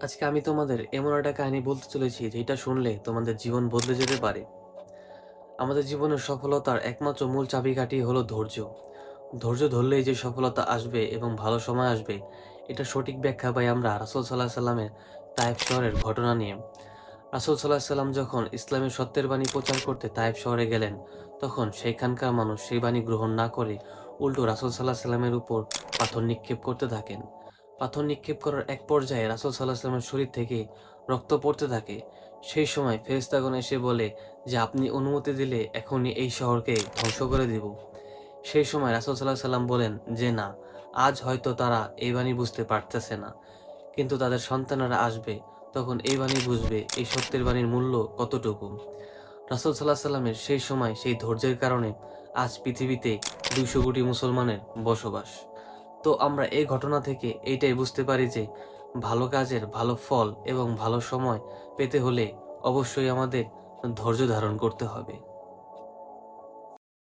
আজকে আমি তোমাদের এমন একটা কাহিনী বলতে চলেছি যেটা শুনলে তোমাদের জীবন বদলে যেতে পারে। আমাদের জীবনের সফলতার একমাত্র মূল চাবিকাঠি হলো ধৈর্য। ধৈর্য ধরলেই যে সফলতা আসবে এবং ভালো সময় আসবে, এটা সঠিক ব্যাখ্যা পাই আমরা রাসূল সাল্লাল্লাহু আলাইহি সাল্লামের তায়েফ শহরের ঘটনা নিয়ে। রাসূল সাল্লাল্লাহু আলাইহি সাল্লাম যখন ইসলামের সত্যের বাণী প্রচার করতে তায়েফ শহরে গেলেন, তখন সেখানকার মানুষ সেই বাণী গ্রহণ না করে উল্টো রাসূল সাল্লাল্লাহু আলাইহি সাল্লামের উপর পাথর নিক্ষেপ করতে থাকেন। পাথর নিক্ষেপ করার এক পর্যায়ে রাসূল সাল্লাল্লাহু আলাইহি সাল্লামের শরীর থেকে রক্ত পড়তে থাকে। সেই সময় ফেরেশতাগণ এসে বলে যে, আপনি অনুমতি দিলে এখনই এই শহরকে ধ্বংস করে দিব। সেই সময় রাসূল সাল্লাল্লাহু আলাইহি সাল্লাম বলেন যে, না, আজ হয়তো তারা এই বাণী বুঝতে পারতেছে না, কিন্তু তাদের সন্তানেরা আসবে, তখন এই বাণী বুঝবে এই সত্যের বাণীর মূল্য কতটুকু। রাসূল সাল্লাল্লাহু আলাইহি সাল্লামের সেই সময় সেই ধৈর্যের কারণে আজ পৃথিবীতে ২০০ কোটি মুসলমানের বসবাস। তো আমরা এই ঘটনা থেকে এইটাই বুঝতে পারি যে ভালো কাজের ভালো ফল এবং ভালো সময় পেতে হলে অবশ্যই আমাদের ধৈর্য ধারণ করতে হবে।